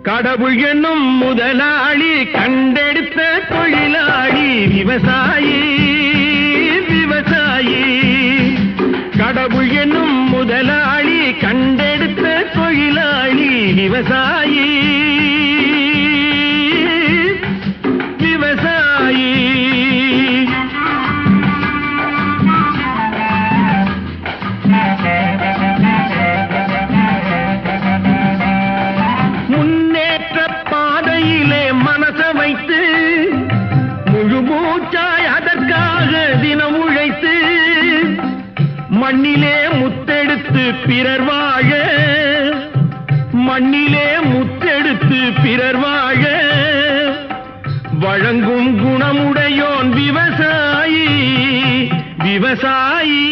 கடவுள் என்னும் முதலாளி கண்டெடுத்த தொழிலாளி விவசாயி விவசாயி. கடவுள் என்னும் முதலாளி கண்டெடுத்த தொழிலாளி விவசாயி விவசாயி. முன்னேற்ற பாதையிலே மனச வைத்து முழு மூச்சாய் அதற்காக தினம் உழைத்து மண்ணிலே முத்தெடுத்து பிறர் வாழ மண்ணிலே முத்தெடுத்து பிறர் வாழ வழங்கும் குணமுடையோன் விவசாயி விவசாயி.